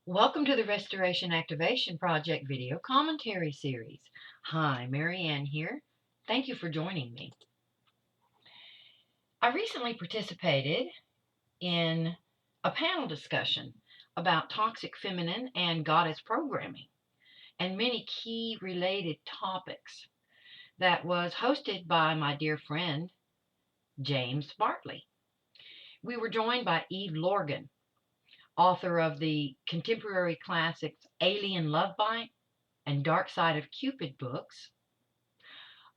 Welcome to the Restoration Activation Project video commentary series. Hi, Marianne here. Thank you for joining me. I recently participated in a panel discussion about toxic feminine and goddess programming and many key related topics that was hosted by my dear friend, James Bartley. We were joined by Eve Lorgan, author of the contemporary classics Alien Love Bite and Dark Side of Cupid books,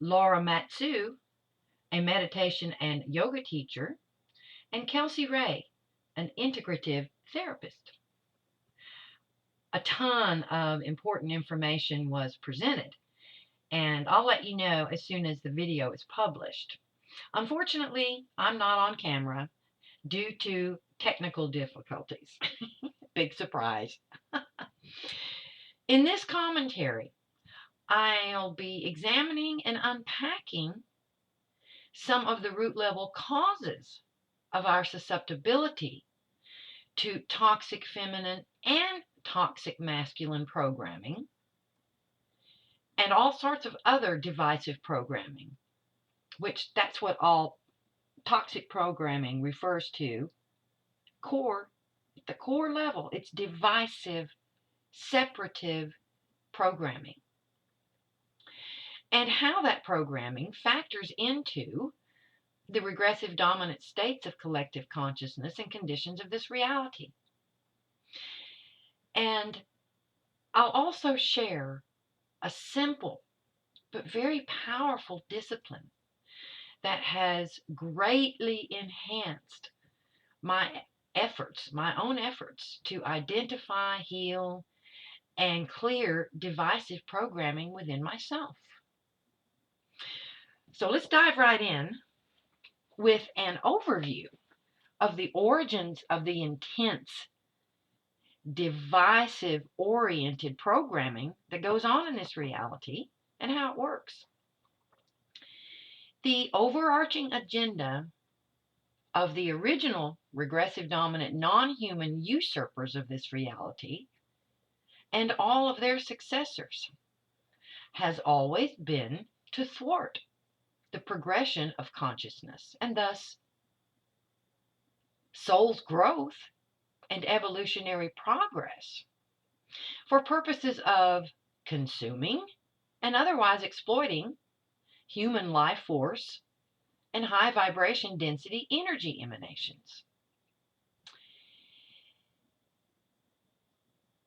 Laura Matsu, a meditation and yoga teacher, and Kelsey Ray, an integrative therapist. A ton of important information was presented, and I'll let you know as soon as the video is published. Unfortunately, I'm not on camera due to technical difficulties. Big surprise. In this commentary, I'll be examining and unpacking some of the root level causes of our susceptibility to toxic feminine and toxic masculine programming, and all sorts of other divisive programming, which that's what all toxic programming refers to. The core level, it's divisive, separative programming, and how that programming factors into the regressive dominant states of collective consciousness and conditions of this reality. And I'll also share a simple but very powerful discipline that has greatly enhanced my own efforts to identify, heal, and clear divisive programming within myself. So let's dive right in with an overview of the origins of the intense divisive oriented programming that goes on in this reality and how it works. The overarching agenda of the original regressive dominant non-human usurpers of this reality and all of their successors has always been to thwart the progression of consciousness and thus soul's growth and evolutionary progress for purposes of consuming and otherwise exploiting human life force and high vibration density energy emanations.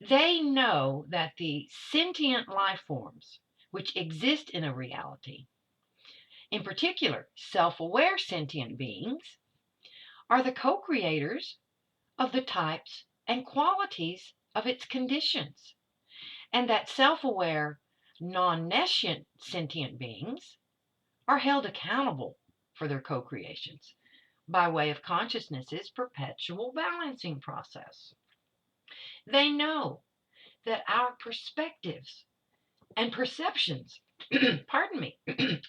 They know that the sentient life forms which exist in a reality, in particular self-aware sentient beings, are the co-creators of the types and qualities of its conditions, and that self-aware non-nescient sentient beings are held accountable for their co-creations by way of consciousness's perpetual balancing process. They know that our perspectives and perceptions, pardon me,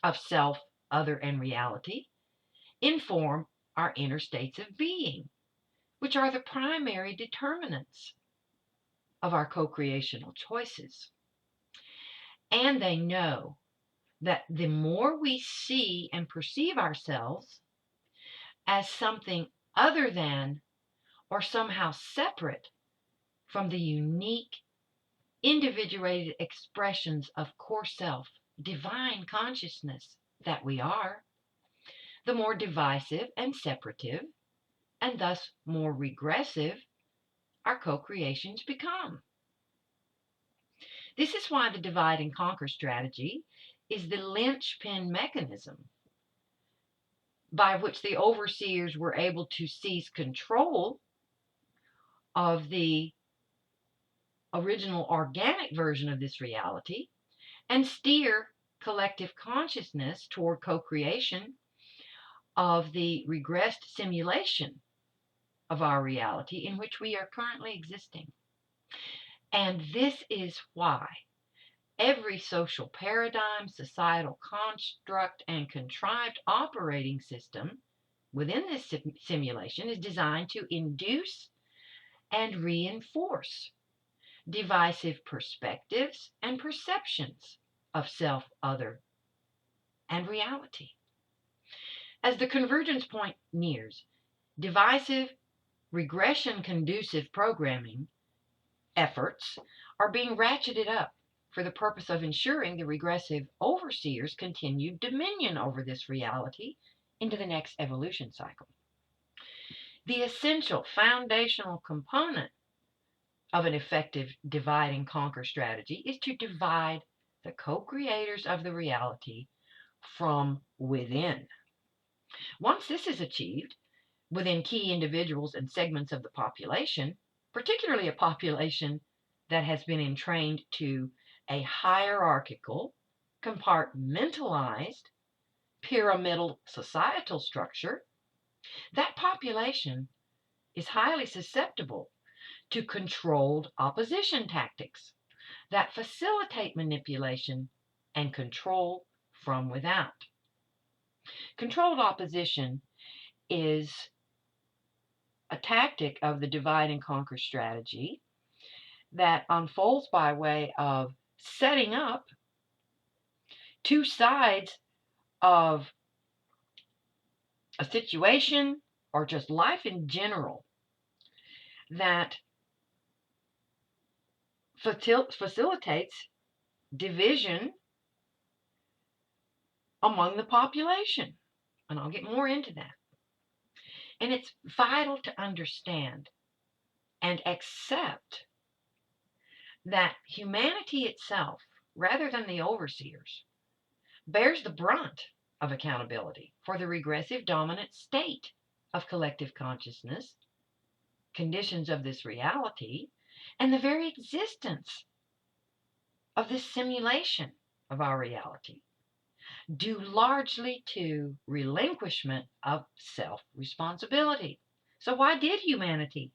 of self, other, and reality inform our inner states of being, which are the primary determinants of our co-creational choices. And they know that the more we see and perceive ourselves as something other than or somehow separate from the unique, individuated expressions of core self, divine consciousness that we are, the more divisive and separative, and thus more regressive, our co-creations become. This is why the divide and conquer strategy is the linchpin mechanism by which the overseers were able to seize control of the original organic version of this reality and steer collective consciousness toward co-creation of the regressed simulation of our reality in which we are currently existing. And this is why every social paradigm, societal construct, and contrived operating system within this simulation is designed to induce and reinforce divisive perspectives and perceptions of self, other, and reality. As the convergence point nears, divisive, regression conducive programming efforts are being ratcheted up for the purpose of ensuring the regressive overseer's continued dominion over this reality into the next evolution cycle. The essential foundational component of an effective divide and conquer strategy is to divide the co-creators of the reality from within. Once this is achieved within key individuals and segments of the population, particularly a population that has been entrained to a hierarchical, compartmentalized, pyramidal societal structure, that population is highly susceptible to controlled opposition tactics that facilitate manipulation and control from without. Controlled opposition is a tactic of the divide and conquer strategy that unfolds by way of setting up two sides of a situation or just life in general that facilitates division among the population. And I'll get more into that. And it's vital to understand and accept that humanity itself, rather than the overseers, bears the brunt of accountability for the regressive dominant state of collective consciousness, conditions of this reality, and the very existence of this simulation of our reality, due largely to relinquishment of self-responsibility. So why did humanity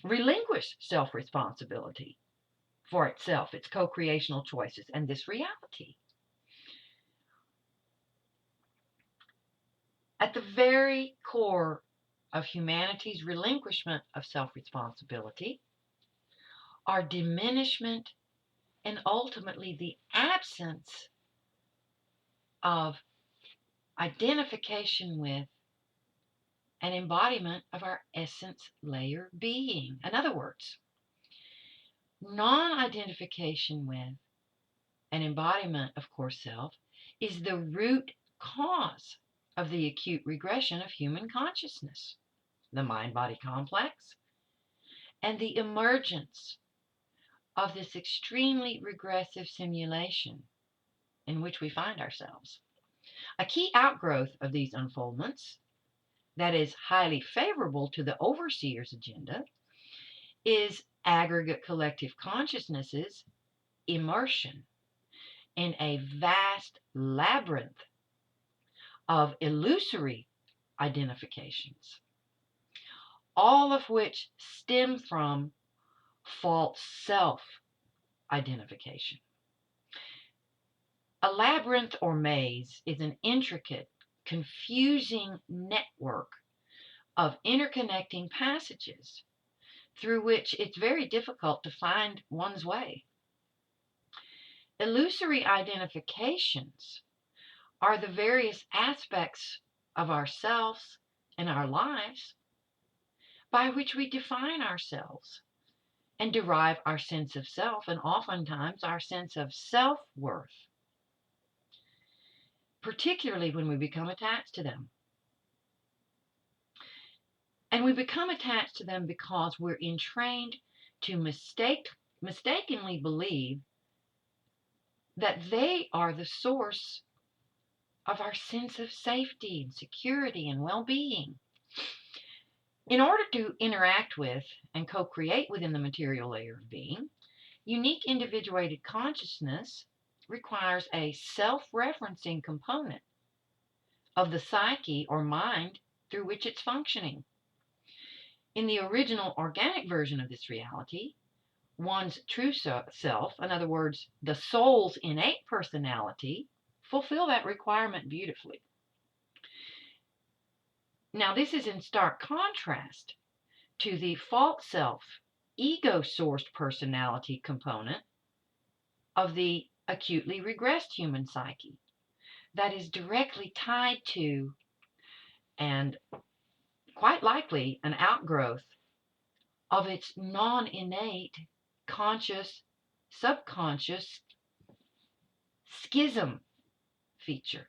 relinquish self-responsibility for itself, its co-creational choices, and this reality? At the very core of humanity's relinquishment of self-responsibility are diminishment and ultimately the absence of identification with an embodiment of our essence layer being. In other words, non-identification with an embodiment of core self is the root cause of the acute regression of human consciousness, the mind-body complex, and the emergence of this extremely regressive simulation in which we find ourselves. A key outgrowth of these unfoldments that is highly favorable to the overseer's agenda is aggregate collective consciousness's immersion in a vast labyrinth of illusory identifications, all of which stem from false self-identification. A labyrinth or maze is an intricate, confusing network of interconnecting passages through which it's very difficult to find one's way. Illusory identifications are the various aspects of ourselves and our lives by which we define ourselves and derive our sense of self and oftentimes our sense of self-worth, particularly when we become attached to them. And we become attached to them because we're entrained to mistakenly believe that they are the source of our sense of safety and security and well-being. In order to interact with and co-create within the material layer of being, unique individuated consciousness requires a self-referencing component of the psyche or mind through which it's functioning. In the original organic version of this reality, one's true self, in other words, the soul's innate personality, fulfill that requirement beautifully. Now, this is in stark contrast to the false self ego-sourced personality component of the acutely regressed human psyche that is directly tied to and quite likely an outgrowth of its non-innate conscious subconscious schism feature.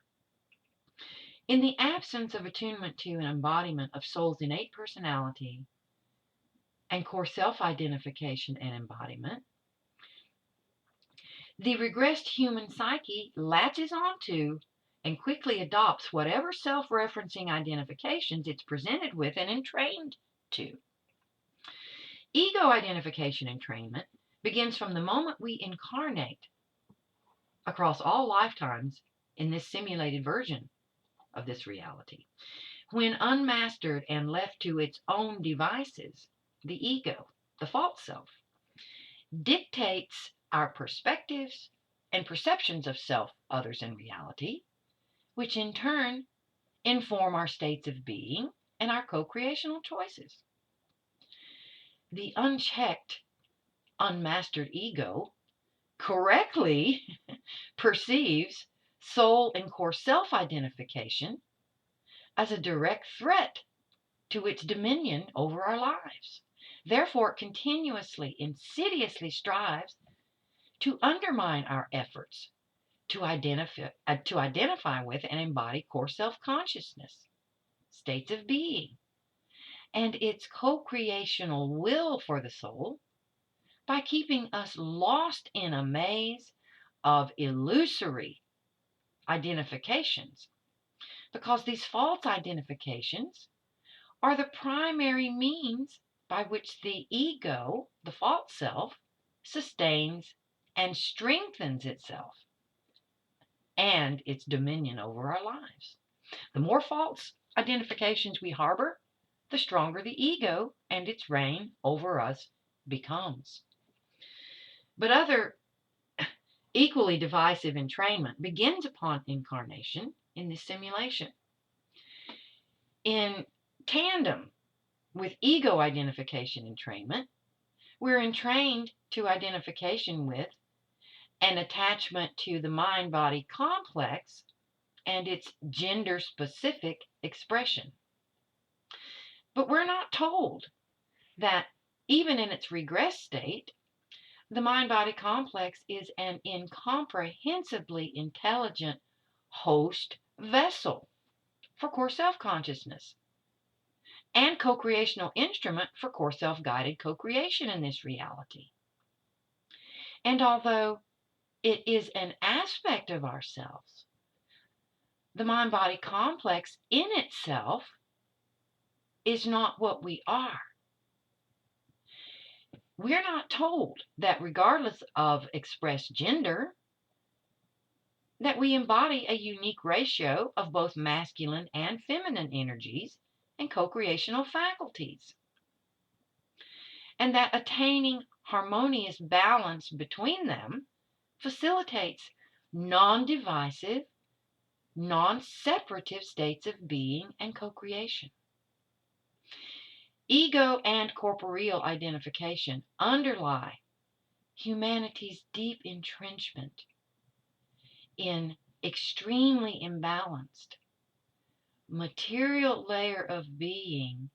In the absence of attunement to an embodiment of soul's innate personality and core self-identification and embodiment, the regressed human psyche latches onto and quickly adopts whatever self-referencing identifications it's presented with and entrained to. Ego identification entrainment begins from the moment we incarnate across all lifetimes in this simulated version of this reality. When unmastered and left to its own devices, the ego, the false self, dictates our perspectives and perceptions of self, others, and reality, which in turn inform our states of being and our co-creational choices. The unchecked, unmastered ego correctly perceives soul and core self-identification as a direct threat to its dominion over our lives. Therefore, it continuously, insidiously strives to undermine our efforts to identify with and embody core self-consciousness, states of being, and its co-creational will for the soul by keeping us lost in a maze of illusory identifications, because these false identifications are the primary means by which the ego, the false self, sustains and strengthens itself and its dominion over our lives. The more false identifications we harbor, the stronger the ego and its reign over us becomes. But other equally divisive entrainment begins upon incarnation in this simulation. In tandem with ego identification entrainment, we're entrained to identification with and attachment to the mind-body complex and its gender-specific expression. But we're not told that even in its regressed state, the mind-body complex is an incomprehensibly intelligent host vessel for core self-consciousness and co-creational instrument for core self-guided co-creation in this reality. And although it is an aspect of ourselves, the mind-body complex in itself is not what we are. We're not told that regardless of expressed gender, that we embody a unique ratio of both masculine and feminine energies and co-creational faculties, and that attaining harmonious balance between them facilitates non-divisive, non-separative states of being and co-creation. Ego and corporeal identification underlie humanity's deep entrenchment in extremely imbalanced material layer of being,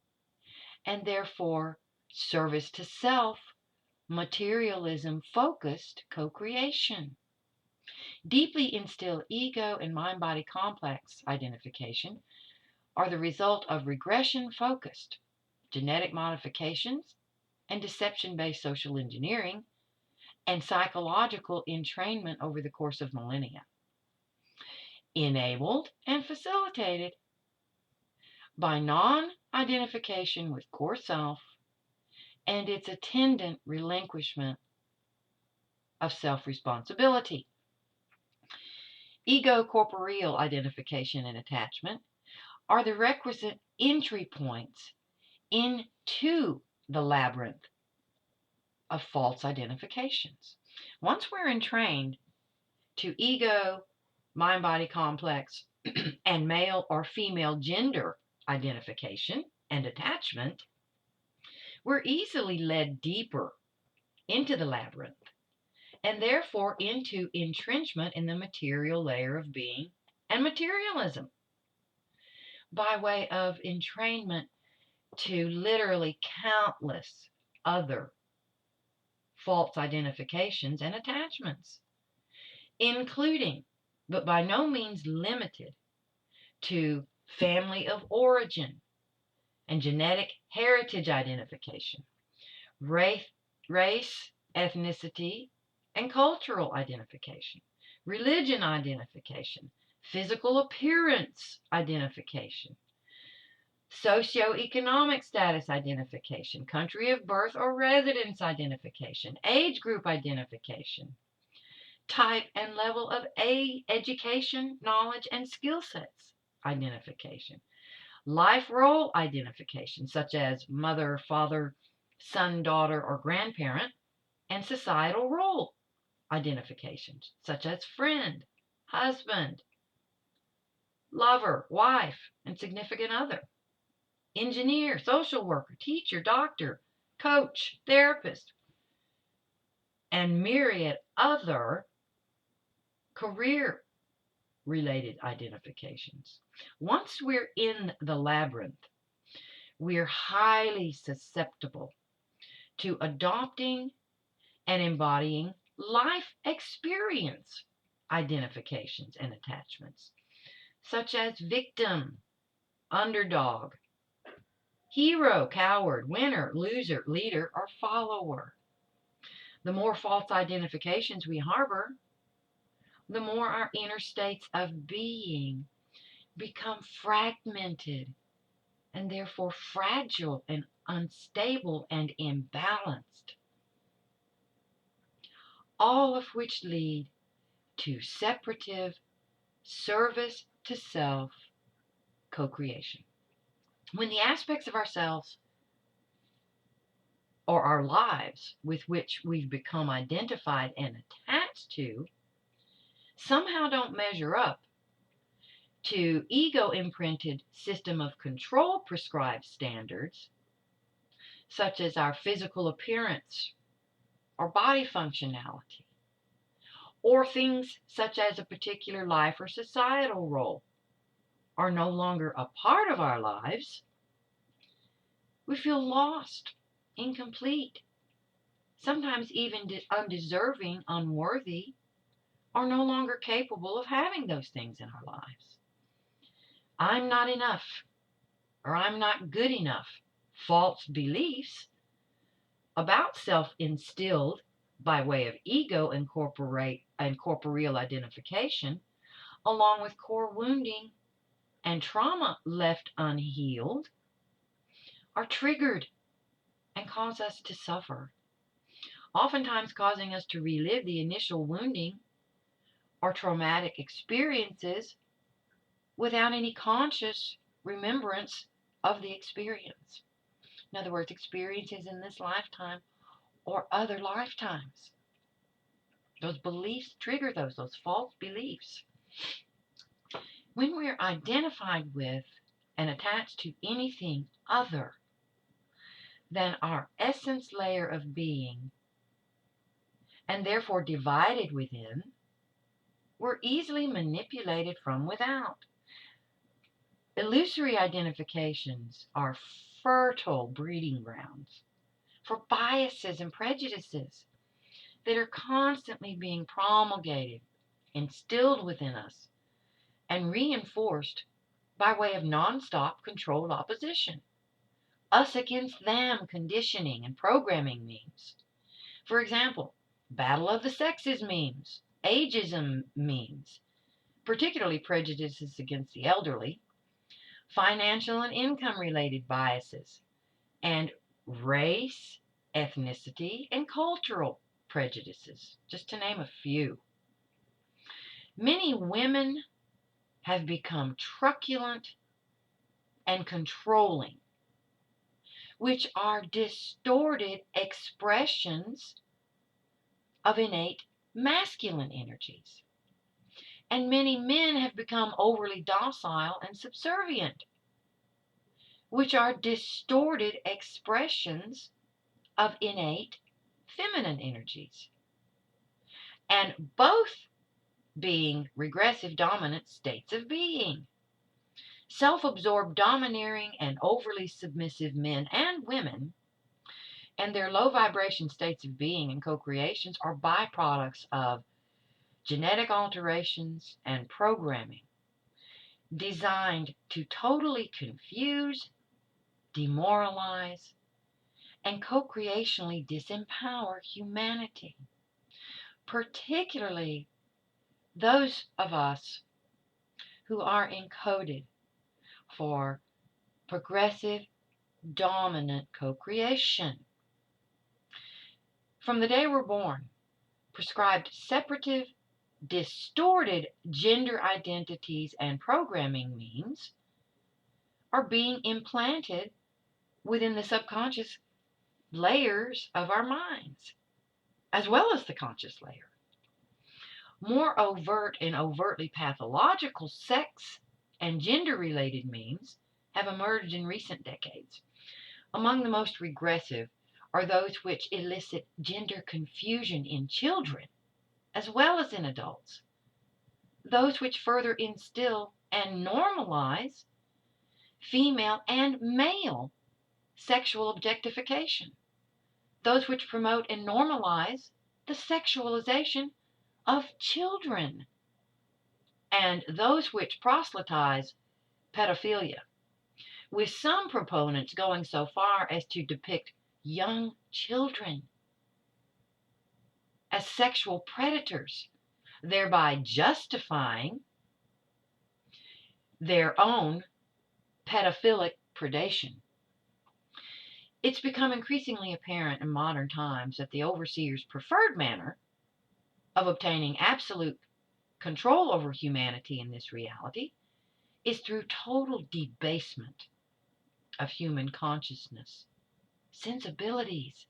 and therefore service to self, materialism focused co-creation. Deeply instilled ego and mind-body complex identification are the result of regression focused genetic modifications and deception-based social engineering and psychological entrainment over the course of millennia, enabled and facilitated by non-identification with core self and its attendant relinquishment of self-responsibility. Ego-corporeal identification and attachment are the requisite entry points into the labyrinth of false identifications. Once we're entrained to ego, mind-body complex, and male or female gender identification and attachment, we're easily led deeper into the labyrinth and therefore into entrenchment in the material layer of being and materialism by way of entrainment to literally countless other false identifications and attachments, including, but by no means limited to, family of origin and genetic heritage identification, race, ethnicity, and cultural identification, religion identification, physical appearance identification, socioeconomic status identification, country of birth or residence identification, age group identification, type and level of education, knowledge, and skill sets identification, life role identification, such as mother, father, son, daughter, or grandparent, and societal role identifications, such as friend, husband, lover, wife, and significant other, engineer, social worker, teacher, doctor, coach, therapist, and myriad other career related identifications. Once we're in the labyrinth, we're highly susceptible to adopting and embodying life experience identifications and attachments, such as victim, underdog, hero, coward, winner, loser, leader, or follower. The more false identifications we harbor, the more our inner states of being become fragmented and therefore fragile and unstable and imbalanced, all of which lead to separative service to self co-creation. When the aspects of ourselves or our lives with which we've become identified and attached to somehow don't measure up to ego-imprinted system of control prescribed standards, such as our physical appearance or body functionality, or things such as a particular life or societal role are no longer a part of our lives, we feel lost, incomplete, sometimes even undeserving, unworthy, or no longer capable of having those things in our lives. I'm not enough, or I'm not good enough, false beliefs about self instilled by way of ego and corporeal identification, along with core wounding and trauma left unhealed, are triggered and cause us to suffer, oftentimes causing us to relive the initial wounding or traumatic experiences without any conscious remembrance of the experience. In other words, experiences in this lifetime or other lifetimes. Those beliefs trigger those false beliefs. When we're identified with and attached to anything other than our essence layer of being, and therefore divided within, we're easily manipulated from without. Illusory identifications are fertile breeding grounds for biases and prejudices that are constantly being promulgated, instilled within us, and reinforced by way of nonstop controlled opposition. Us against them conditioning and programming memes. For example, battle of the sexes memes, ageism memes, particularly prejudices against the elderly, financial and income related biases, and race, ethnicity, and cultural prejudices, just to name a few. Many women have become truculent and controlling, which are distorted expressions of innate masculine energies. And many men have become overly docile and subservient, which are distorted expressions of innate feminine energies, and both being regressive dominant states of being. Self absorbed, domineering, and overly submissive men and women and their low vibration states of being and co creations are byproducts of genetic alterations and programming designed to totally confuse, demoralize, and co creationally disempower humanity, particularly those of us who are encoded for progressive dominant co creation. From the day we're born, prescribed separative, distorted gender identities and programming means are being implanted within the subconscious layers of our minds, as well as the conscious layer. More overt and overtly pathological sex and gender related memes have emerged in recent decades. Among the most regressive are those which elicit gender confusion in children as well as in adults, those which further instill and normalize female and male sexual objectification, those which promote and normalize the sexualization of children, and those which proselytize pedophilia, with some proponents going so far as to depict young children as sexual predators, thereby justifying their own pedophilic predation. It's become increasingly apparent in modern times that the overseer's preferred manner of obtaining absolute control over humanity in this reality is through total debasement of human consciousness, sensibilities,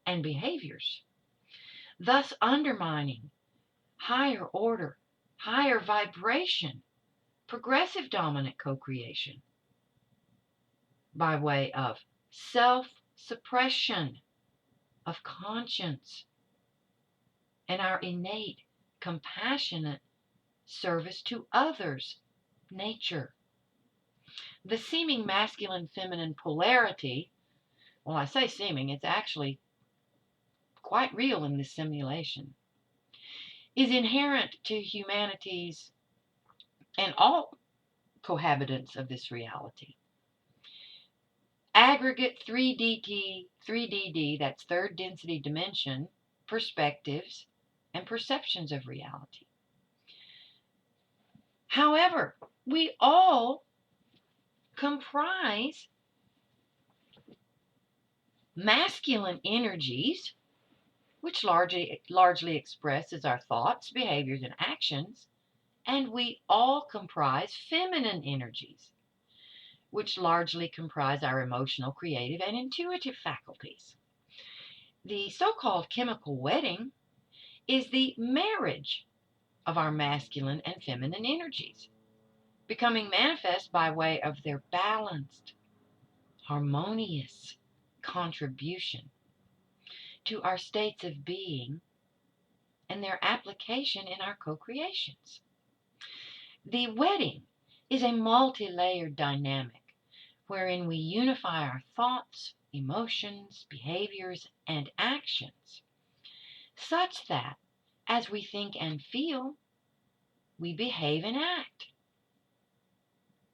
and behaviors, thus undermining higher order, higher vibration, progressive dominant co creation by way of self suppression of conscience and our innate, compassionate service to others' nature. The seeming masculine feminine polarity, well, I say seeming, it's actually quite real in this simulation, is inherent to humanity's and all cohabitants of this reality. Aggregate 3DD, that's third density dimension, perspectives and perceptions of reality. However, we all comprise masculine energies, which largely expresses our thoughts, behaviors, and actions, and we all comprise feminine energies, which largely comprise our emotional, creative, and intuitive faculties. The so-called chemical wedding is the marriage of our masculine and feminine energies, becoming manifest by way of their balanced, harmonious contribution to our states of being and their application in our co-creations. The wedding is a multi-layered dynamic wherein we unify our thoughts, emotions, behaviors, and actions such that as we think and feel, we behave and act.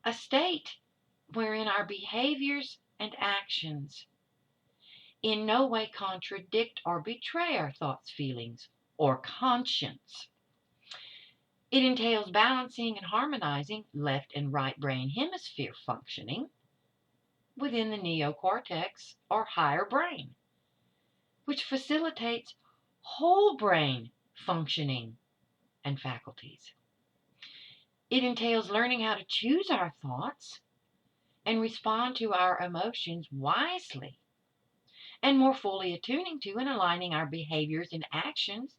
A state wherein our behaviors and actions in no way contradict or betray our thoughts, feelings, or conscience. It entails balancing and harmonizing left and right brain hemisphere functioning within the neocortex or higher brain, which facilitates whole brain functioning and faculties. It entails learning how to choose our thoughts and respond to our emotions wisely, and more fully attuning to and aligning our behaviors and actions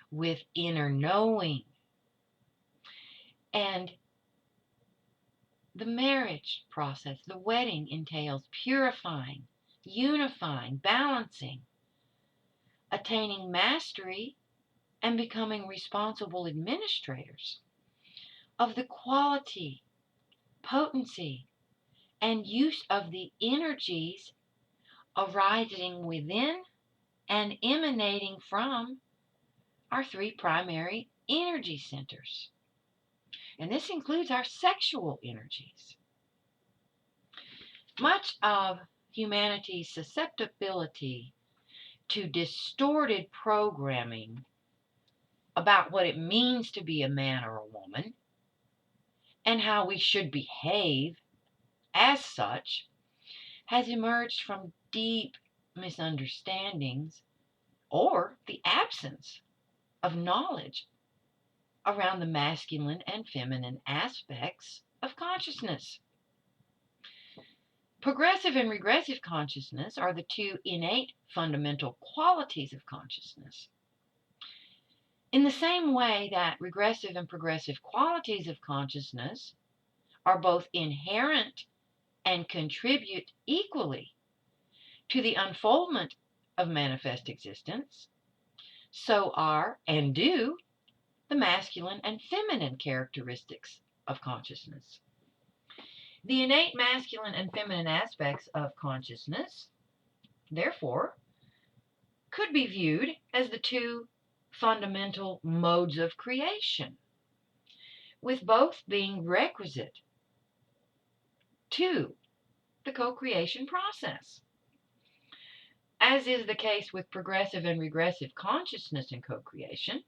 with inner knowing. And the marriage process, the wedding, entails purifying, unifying, balancing, attaining mastery, and becoming responsible administrators of the quality, potency, and use of the energies arising within and emanating from our three primary energy centers. And this includes our sexual energies. Much of humanity's susceptibility to distorted programming about what it means to be a man or a woman and how we should behave as such has emerged from deep misunderstandings or the absence of knowledge around the masculine and feminine aspects of consciousness. Progressive and regressive consciousness are the two innate fundamental qualities of consciousness. In the same way that regressive and progressive qualities of consciousness are both inherent and contribute equally to the unfoldment of manifest existence, so are and do the masculine and feminine characteristics of consciousness. The innate masculine and feminine aspects of consciousness, therefore, could be viewed as the two fundamental modes of creation, with both being requisite to the co-creation process. As is the case with progressive and regressive consciousness and co-creation,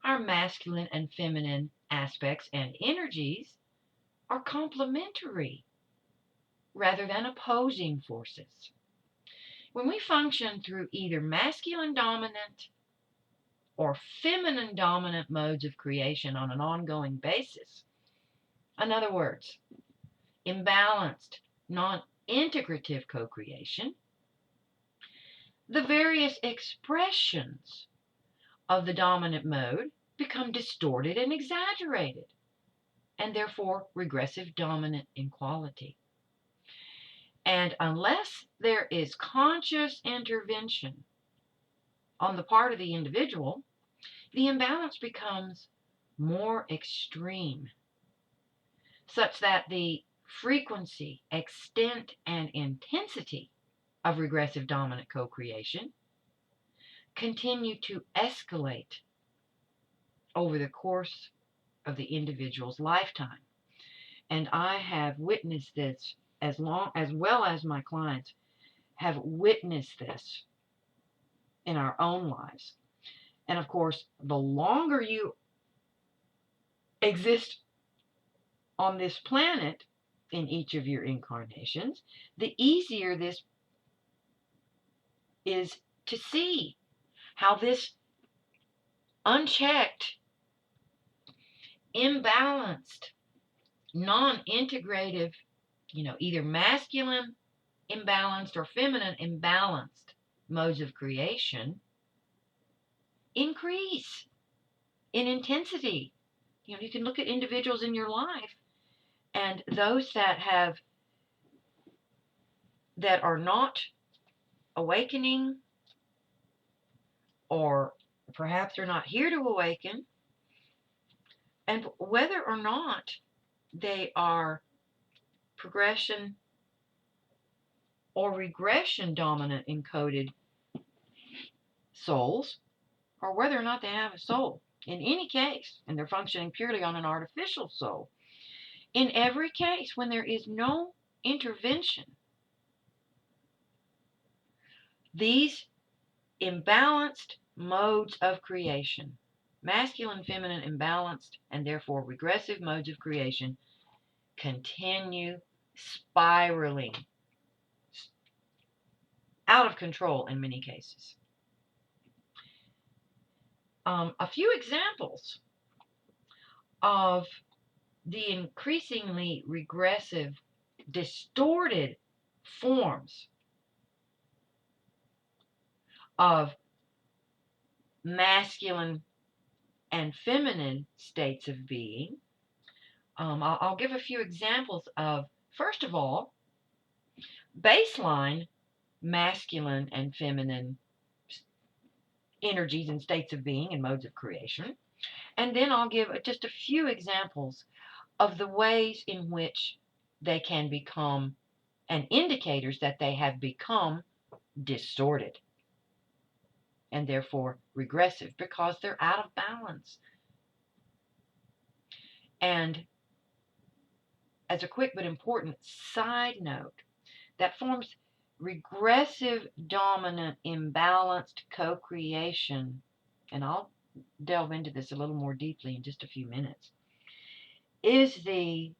our masculine and feminine aspects and energies are complementary rather than opposing forces. When we function through either masculine dominant or feminine dominant modes of creation on an ongoing basis, in other words, imbalanced, non-integrative co-creation, the various expressions of the dominant mode become distorted and exaggerated, and therefore regressive dominant in quality. And unless there is conscious intervention on the part of the individual, the imbalance becomes more extreme, such that the frequency, extent, and intensity of regressive dominant co-creation continue to escalate over the course of the individual's lifetime. And I have witnessed this as well as my clients have witnessed this in our own lives. And of course, the longer you exist on this planet in each of your incarnations, the easier this is to see how this unchecked, imbalanced, non-integrative, either masculine imbalanced or feminine imbalanced modes of creation increase in intensity. You can look at individuals in your life, and those that are not awakening, or perhaps they're not here to awaken, and whether or not they are progression or regression dominant encoded souls, or whether or not they have a soul. In any case, and they're functioning purely on an artificial soul, in every case, when there is no intervention, these imbalanced modes of creation, masculine, feminine, imbalanced, and therefore regressive modes of creation, continue spiraling out of control in many cases. A few examples of the increasingly regressive, distorted forms of masculine and feminine states of being. I'll give a few examples of, first of all, baseline masculine and feminine energies and states of being and modes of creation. And then I'll give just a few examples of the ways in which they can become, and indicators that they have become, distorted and therefore regressive because they're out of balance. And as a quick but important side note, that forms regressive dominant imbalanced co-creation, and I'll delve into this a little more deeply in just a few minutes, is the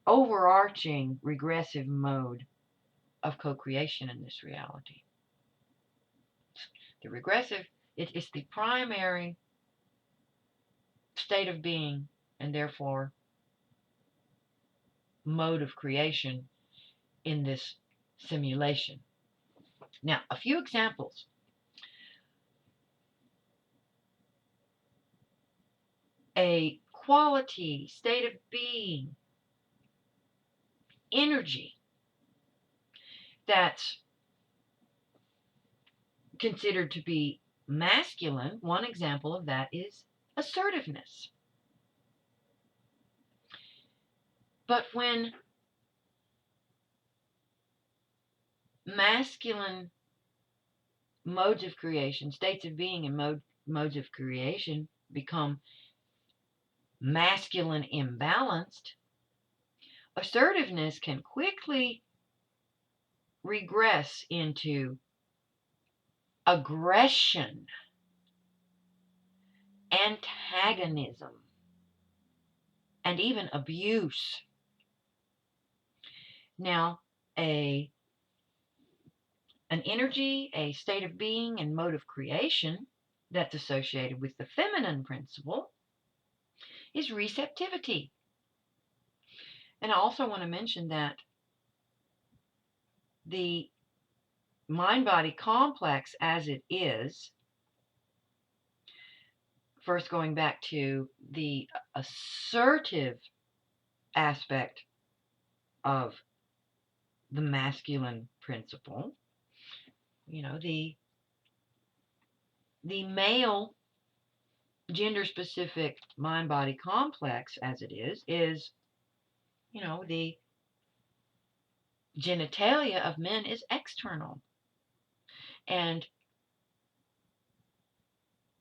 overarching regressive mode of co-creation in this reality. The regressive, it's the primary state of being and therefore mode of creation in this simulation. Now, a few examples. A quality, state of being, energy that's considered to be masculine, one example of that is assertiveness. But when masculine modes of creation, states of being and modes of creation become masculine imbalanced, assertiveness can quickly regress into aggression, antagonism, and even abuse. Now, an energy, a state of being, and mode of creation that's associated with the feminine principle is receptivity. And I also want to mention that the mind-body complex as it is, first going back to the assertive aspect of the masculine principle, the male gender-specific mind-body complex as it is, the genitalia of men is external. And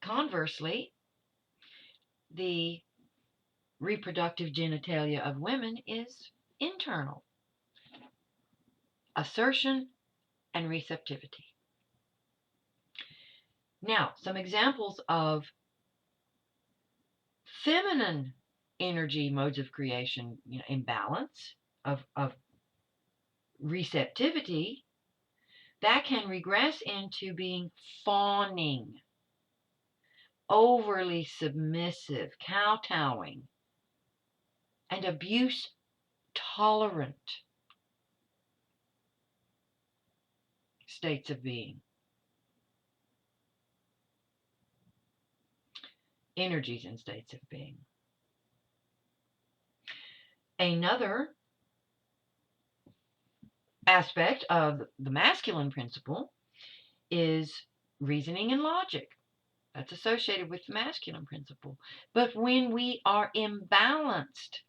conversely, the reproductive genitalia of women is internal. Assertion and receptivity. Now, some examples of feminine energy modes of creation, imbalance of receptivity, that can regress into being fawning, overly submissive, kowtowing, and abuse tolerant states of being. Energies and states of being. Another aspect of the masculine principle is reasoning and logic. That's associated with the masculine principle. But when we are imbalanced,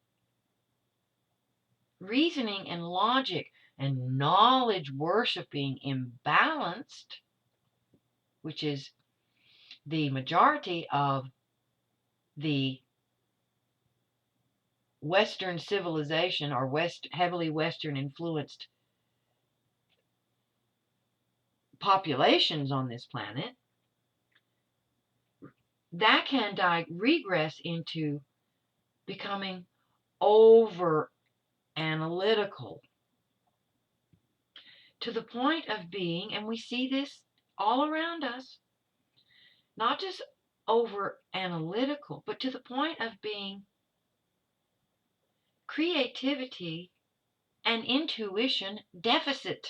reasoning and logic and knowledge worshiping imbalanced, which is the majority of the Western civilization or heavily Western influenced populations on this planet, that can regress into becoming over analytical to the point of being, and we see this all around us, not just over analytical, but to the point of being creativity and intuition deficit.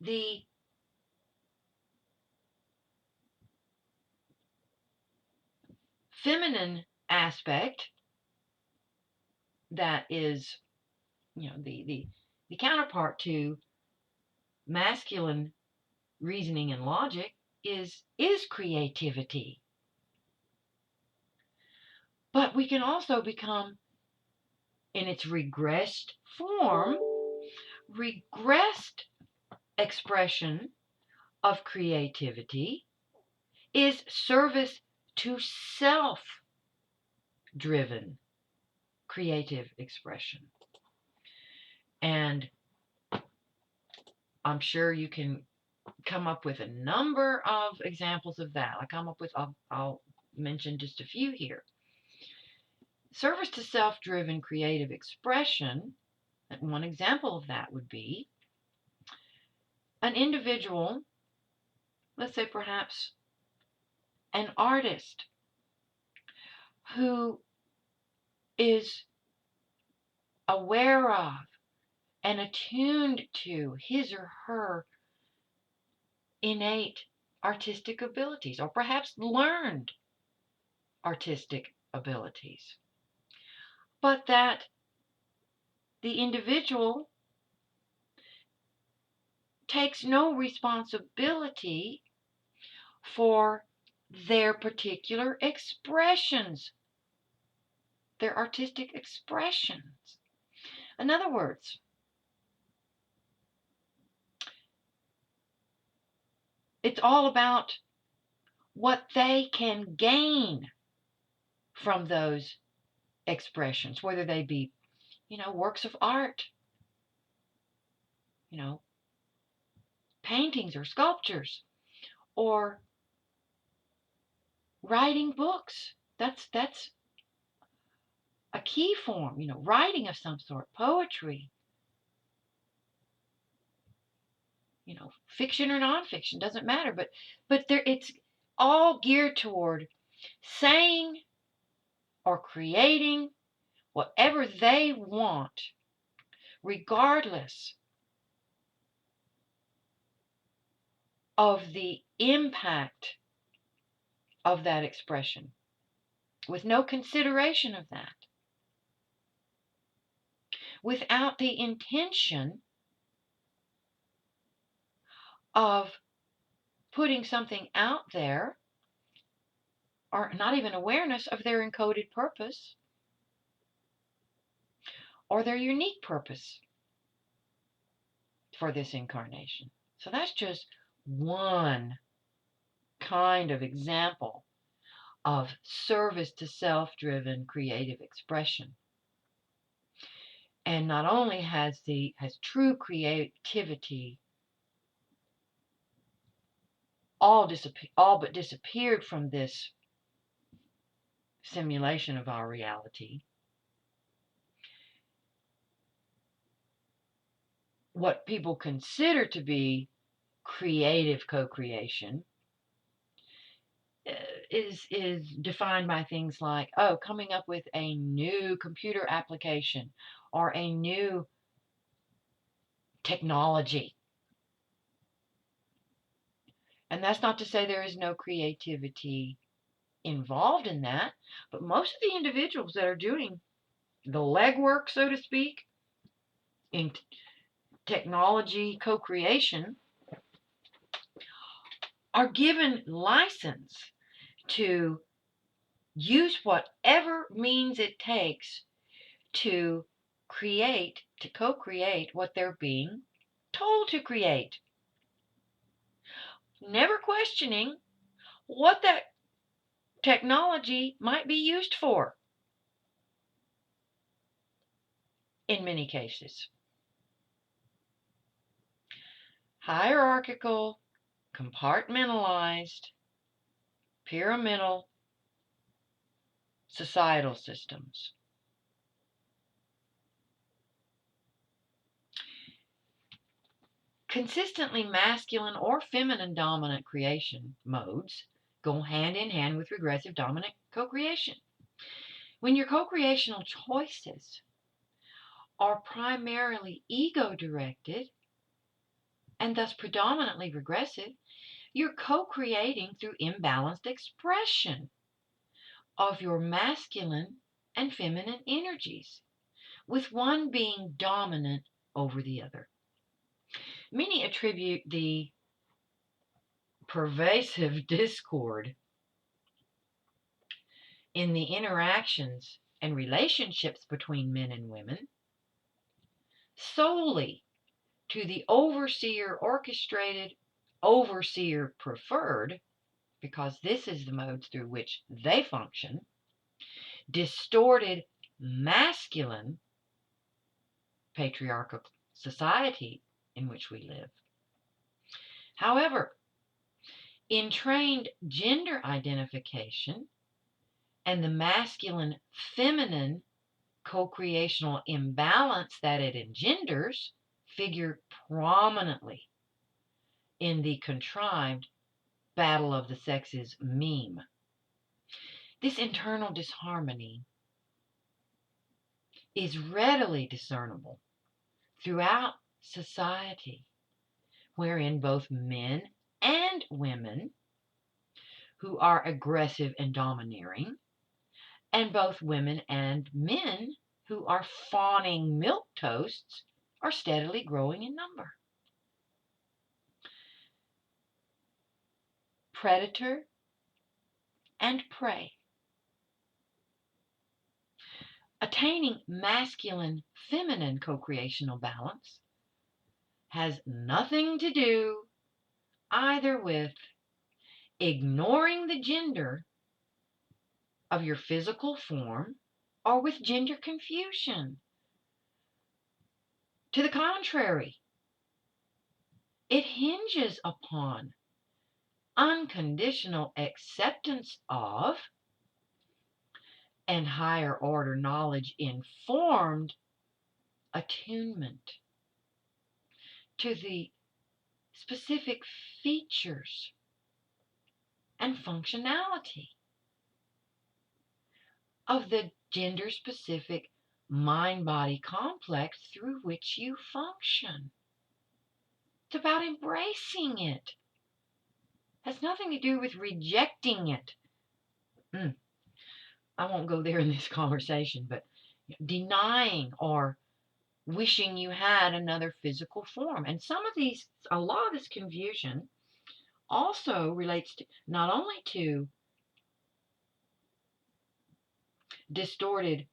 The feminine aspect that is, the the counterpart to masculine reasoning and logic is creativity. But we can also become, in its regressed form, regressed expression of creativity is service to self-driven creative expression. And I'm sure you can come up with a number of examples of that. I'll mention just a few here. Service to self-driven creative expression, one example of that would be an individual, let's say perhaps an artist, who is aware of and attuned to his or her innate artistic abilities, or perhaps learned artistic abilities, but that the individual takes no responsibility for their particular expressions, their artistic expressions. In other words, it's all about what they can gain from those expressions, whether they be, works of art, paintings or sculptures, or writing books. That's a key form, writing of some sort, poetry, fiction or nonfiction, doesn't matter. But it's all geared toward saying or creating whatever they want, regardless of the impact of that expression, with no consideration of that, without the intention of putting something out there, or not even awareness of their encoded purpose or their unique purpose for this incarnation. So that's just one kind of example of service to self-driven creative expression. And not only has true creativity all but disappeared from this simulation of our reality, what people consider to be creative co-creation is defined by things like, coming up with a new computer application or a new technology. And that's not to say there is no creativity involved in that, but most of the individuals that are doing the legwork, so to speak, in technology co-creation are given license to use whatever means it takes to co-create what they're being told to create, never questioning what that technology might be used for in many cases. Hierarchical, compartmentalized, pyramidal societal systems. Consistently masculine or feminine dominant creation modes go hand in hand with regressive dominant co-creation. When your co-creational choices are primarily ego-directed and thus predominantly regressive, you're co-creating through imbalanced expression of your masculine and feminine energies, with one being dominant over the other. Many attribute the pervasive discord in the interactions and relationships between men and women solely to the overseer orchestrated, overseer preferred, because this is the modes through which they function, distorted masculine patriarchal society in which we live. However, in trained gender identification and the masculine feminine co-creational imbalance that it engenders figure prominently in the contrived battle of the sexes meme. This internal disharmony is readily discernible throughout society, wherein both men and women who are aggressive and domineering, and both women and men who are fawning milquetoasts, are steadily growing in number. Predator and prey. Attaining masculine-feminine co-creational balance has nothing to do either with ignoring the gender of your physical form or with gender confusion. To the contrary, it hinges upon unconditional acceptance of and higher order knowledge informed attunement to the specific features and functionality of the gender specific mind body complex through which you function. It's about embracing it. It has nothing to do with rejecting it. I won't go there in this conversation, but denying or wishing you had another physical form. And a lot of this confusion also relates to not only to distorted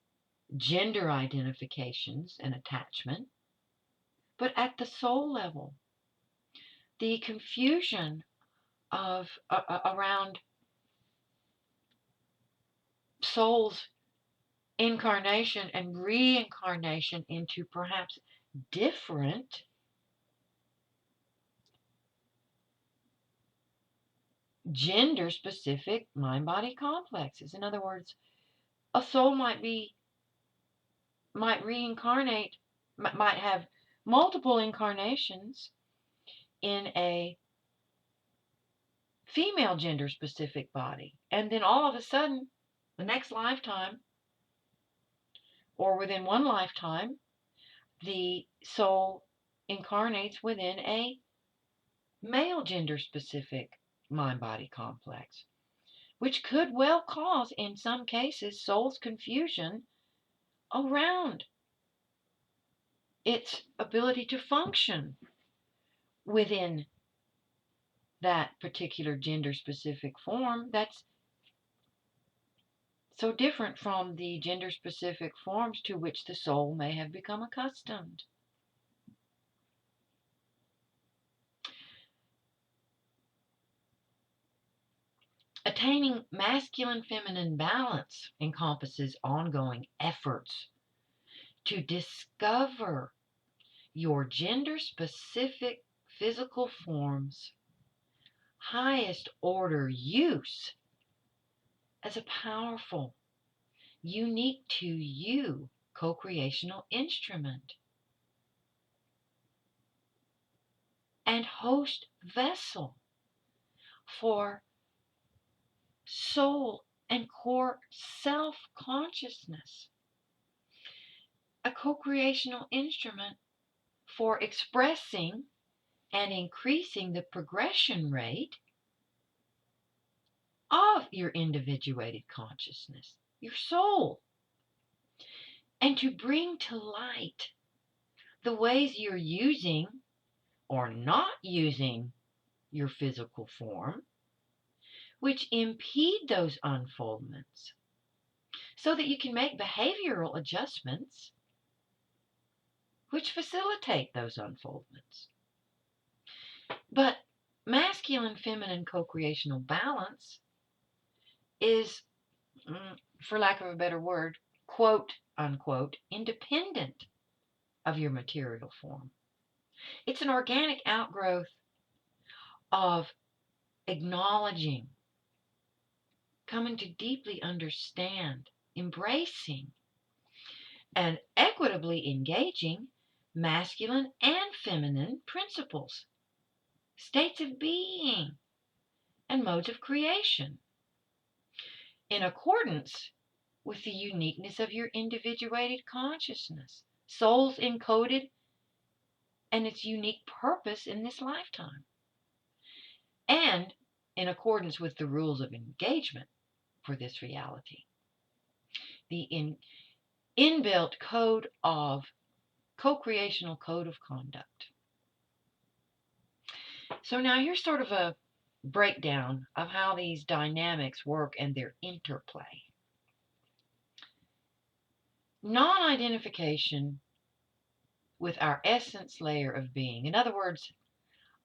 gender identifications and attachment, but at the soul level, the confusion of around soul's incarnation and reincarnation into perhaps different gender specific mind body complexes. In other words, a soul might reincarnate, might have multiple incarnations in a female gender specific body, and then all of a sudden the next lifetime or within one lifetime the soul incarnates within a male gender specific mind body complex, which could well cause in some cases soul's confusion around its ability to function within that particular gender specific form that's so different from the gender specific forms to which the soul may have become accustomed. Attaining masculine-feminine balance encompasses ongoing efforts to discover your gender-specific physical form's highest order use as a powerful, unique to you co-creational instrument and host vessel for soul and core self-consciousness, a co-creational instrument for expressing and increasing the progression rate of your individuated consciousness, your soul, and to bring to light the ways you're using or not using your physical form, which impede those unfoldments, so that you can make behavioral adjustments which facilitate those unfoldments. But masculine-feminine co-creational balance is, for lack of a better word, quote unquote, independent of your material form. It's an organic outgrowth of acknowledging, coming to deeply understand, embracing, and equitably engaging masculine and feminine principles, states of being, and modes of creation, in accordance with the uniqueness of your individuated consciousness, soul's encoded, and its unique purpose in this lifetime, and in accordance with the rules of engagement for this reality. The inbuilt code of co-creational code of conduct. So now here's sort of a breakdown of how these dynamics work and their interplay. Non-identification with our essence layer of being. In other words,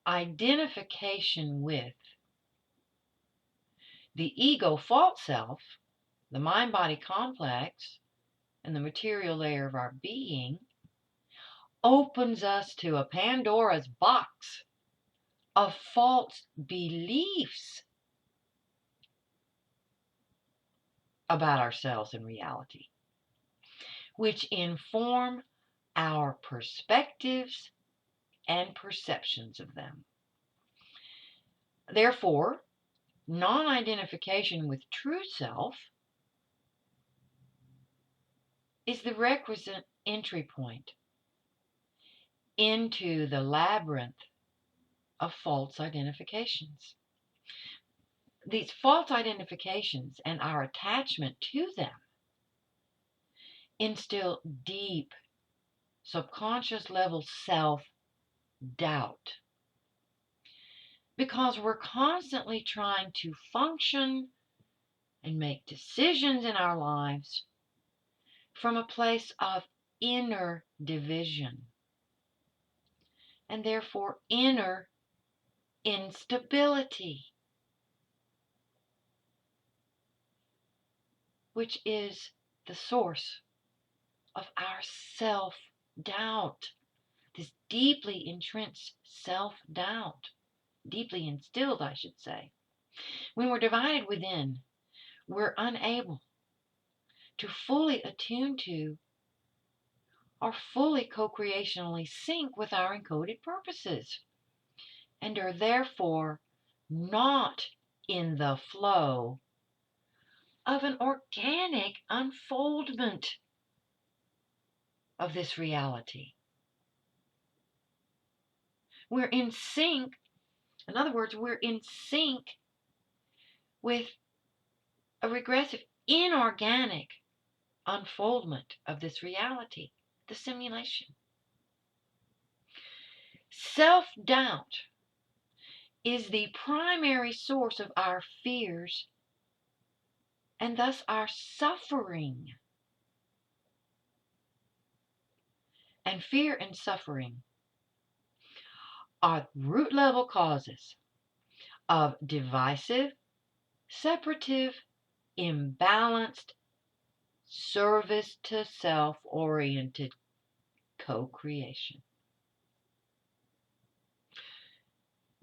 identification with the ego false self, the mind-body complex, and the material layer of our being opens us to a Pandora's box of false beliefs about ourselves and reality, which inform our perspectives and perceptions of them. Therefore, non-identification with true self is the requisite entry point into the labyrinth of false identifications. These false identifications and our attachment to them instill deep, subconscious level self-doubt, because we're constantly trying to function and make decisions in our lives from a place of inner division, and therefore inner instability, which is the source of our self-doubt, this deeply entrenched self-doubt, deeply instilled, I should say. When we're divided within, we're unable to fully attune to or fully co-creationally sync with our encoded purposes, and are therefore not in the flow of an organic unfoldment of this reality. We're in sync, in other words, we're in sync with a regressive, inorganic unfoldment of this reality, the simulation. Self-doubt is the primary source of our fears and thus our suffering. And fear and suffering are root level causes of divisive, separative, imbalanced, service to self-oriented co-creation.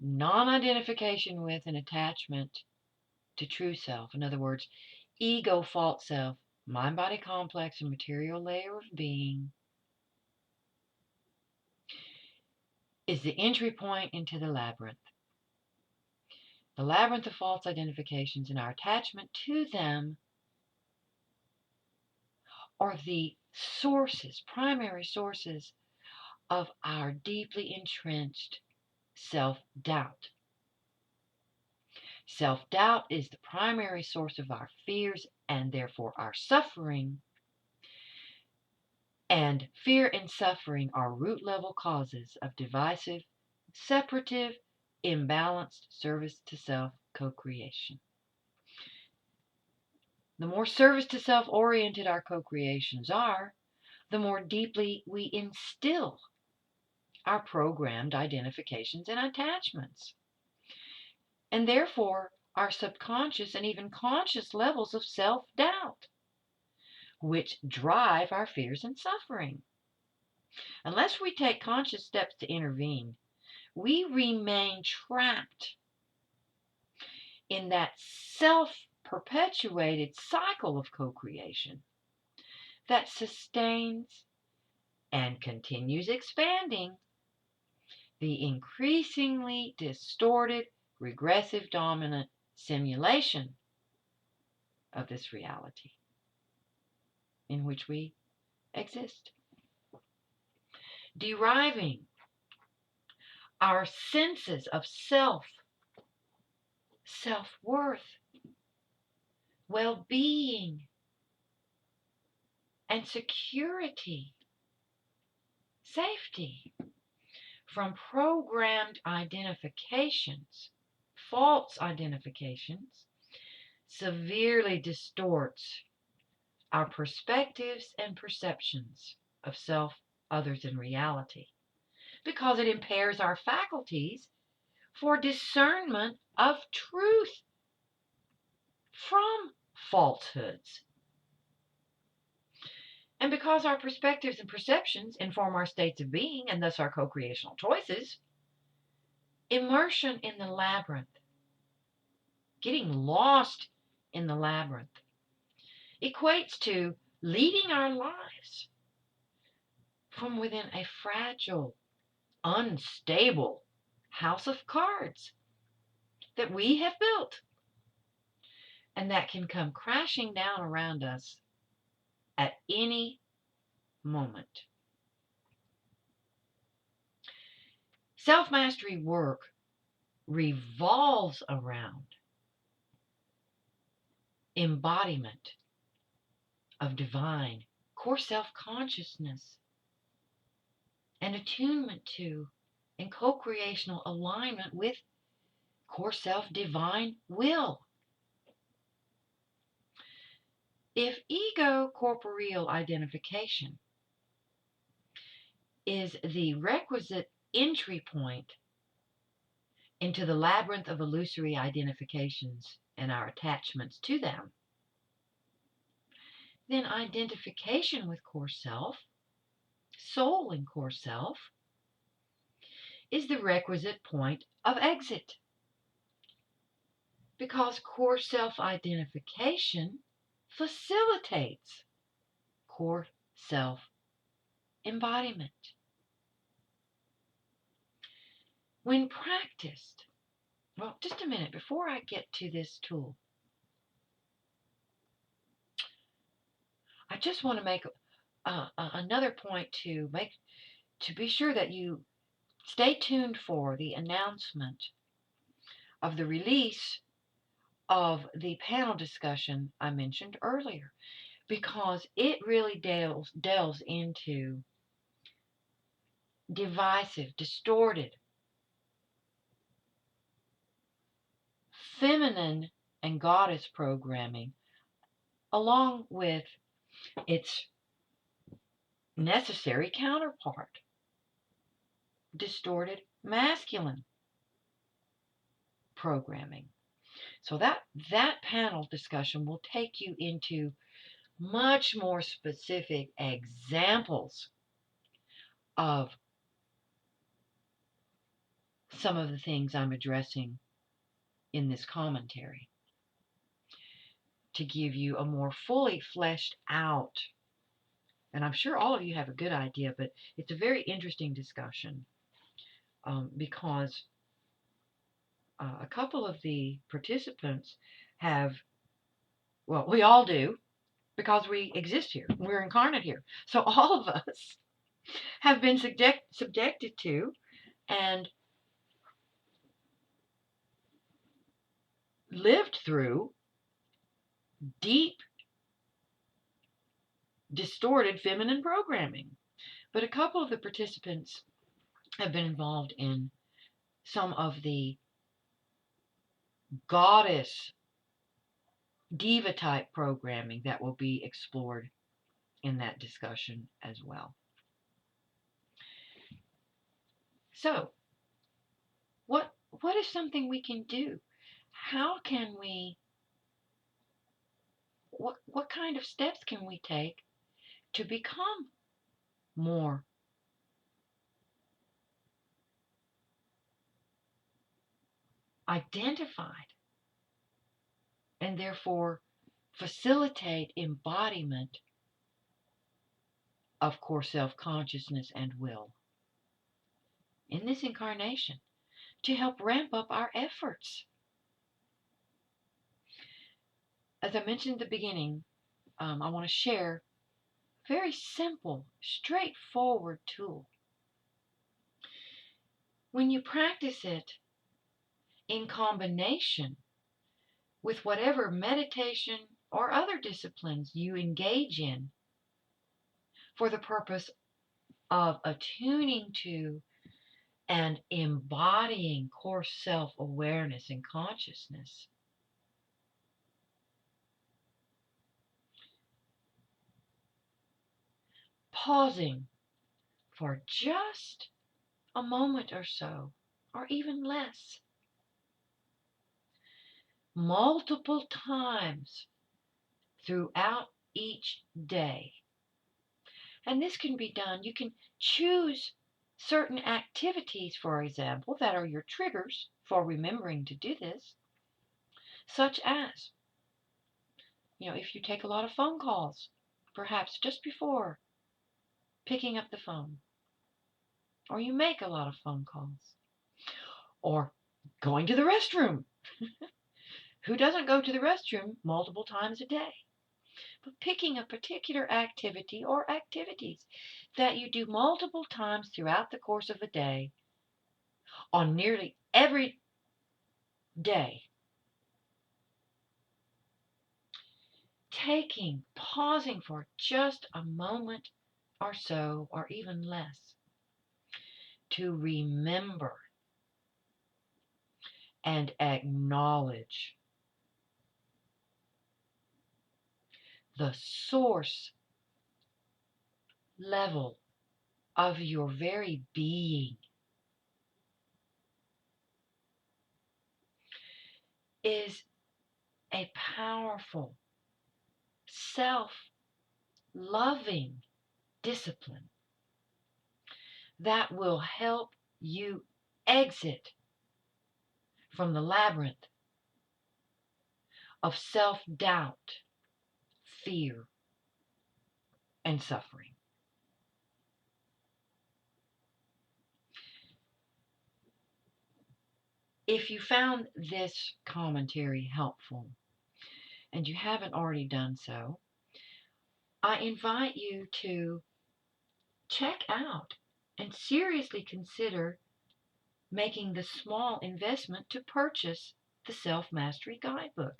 Non-identification with and attachment to true self, in other words, ego, false self, mind-body complex, and material layer of being, is the entry point into the labyrinth. The labyrinth of false identifications and our attachment to them are the sources, primary sources of our deeply entrenched self-doubt. Self-doubt is the primary source of our fears and therefore our suffering, And fear and suffering are root level causes of divisive, separative, imbalanced service to self co-creation. The more service to self oriented our co-creations are, the more deeply we instill our programmed identifications and attachments, and therefore our subconscious and even conscious levels of self-doubt, which drive our fears and suffering. Unless we take conscious steps to intervene, we remain trapped in that self-perpetuated cycle of co-creation that sustains and continues expanding the increasingly distorted regressive-dominant simulation of this reality in which we exist. Deriving our senses of self, self-worth, well-being, and security, safety, from programmed identifications, false identifications, severely distorts our perspectives and perceptions of self, others, and reality, because it impairs our faculties for discernment of truth from falsehoods. And because our perspectives and perceptions inform our states of being and thus our co-creational choices, immersion in the labyrinth, getting lost in the labyrinth, equates to leading our lives from within a fragile, unstable house of cards that we have built and that can come crashing down around us at any moment. Self-mastery work revolves around embodiment of divine core self-consciousness and attunement to and co-creational alignment with core self-divine will. If ego-corporeal identification is the requisite entry point into the labyrinth of illusory identifications and our attachments to them, then identification with core self, soul in core self, is the requisite point of exit. Because core self-identification facilitates core self-embodiment. When practiced, well, just a minute before I get to this tool, I just want to make another point to be sure that you stay tuned for the announcement of the release of the panel discussion I mentioned earlier, because it really delves into divisive, distorted, feminine and goddess programming, along with its necessary counterpart, distorted masculine programming. So that panel discussion will take you into much more specific examples of some of the things I'm addressing in this commentary, to give you a more fully fleshed out, and I'm sure all of you have a good idea, but it's a very interesting discussion because a couple of the participants have, well, we all do, because we exist here, we're incarnate here. So all of us have been subjected to and lived through deep distorted feminine programming. But a couple of the participants have been involved in some of the goddess diva type programming that will be explored in that discussion as well. So, what is something we can do? How can we what kind of steps can we take to become more identified and therefore facilitate embodiment of core self-consciousness and will in this incarnation to help ramp up our efforts? As I mentioned at the beginning, I want to share a very simple, straightforward tool. When you practice it in combination with whatever meditation or other disciplines you engage in for the purpose of attuning to and embodying core self-awareness and consciousness, pausing for just a moment or so, or even less, multiple times throughout each day. And this can be done. You can choose certain activities, for example, that are your triggers for remembering to do this, such as, if you take a lot of phone calls, perhaps just before picking up the phone, or you make a lot of phone calls, or going to the restroom. Who doesn't go to the restroom multiple times a day? But picking a particular activity or activities that you do multiple times throughout the course of a day on nearly every day. Pausing for just a moment or so, or even less, to remember and acknowledge the source level of your very being is a powerful, self-loving discipline that will help you exit from the labyrinth of self-doubt, fear, and suffering. If you found this commentary helpful, and you haven't already done so, I invite you to check out and seriously consider making the small investment to purchase the Self-Mastery Guidebook.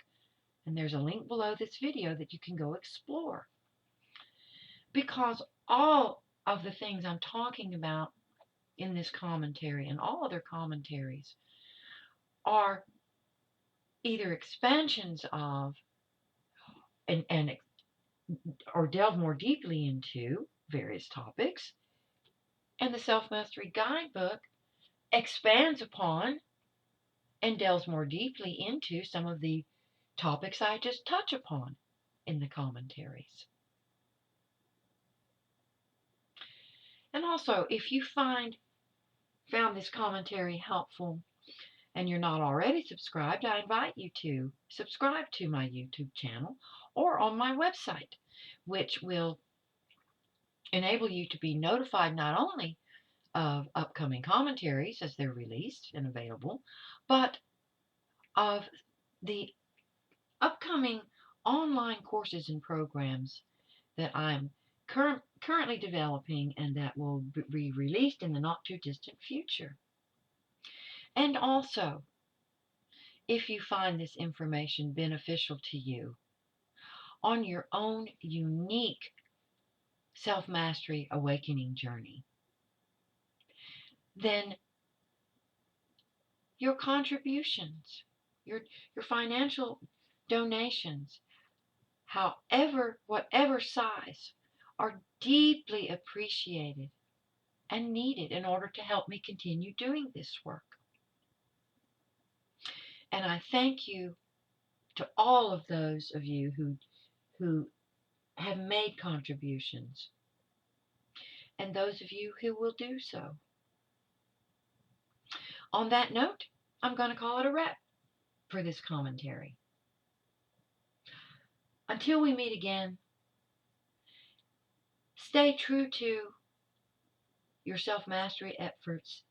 And there's a link below this video that you can go explore. Because all of the things I'm talking about in this commentary and all other commentaries are either expansions of or delve more deeply into various topics, and the Self-Mastery Guidebook expands upon and delves more deeply into some of the topics I just touch upon in the commentaries. And also, if you found this commentary helpful and you're not already subscribed, I invite you to subscribe to my YouTube channel or on my website, which will enable you to be notified not only of upcoming commentaries as they're released and available, but of the upcoming online courses and programs that I'm currently developing and that will be released in the not too distant future. And also, if you find this information beneficial to you on your own unique self-mastery awakening journey, then your contributions, your financial donations, whatever size, are deeply appreciated and needed in order to help me continue doing this work. And I thank you to all of those of you who have made contributions, and those of you who will do so. On that note, I'm going to call it a wrap for this commentary. Until we meet again, stay true to your self-mastery efforts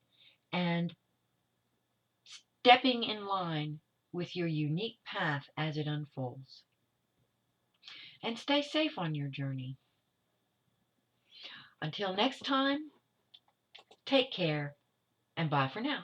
and stepping in line with your unique path as it unfolds. And stay safe on your journey. Until next time, take care and bye for now.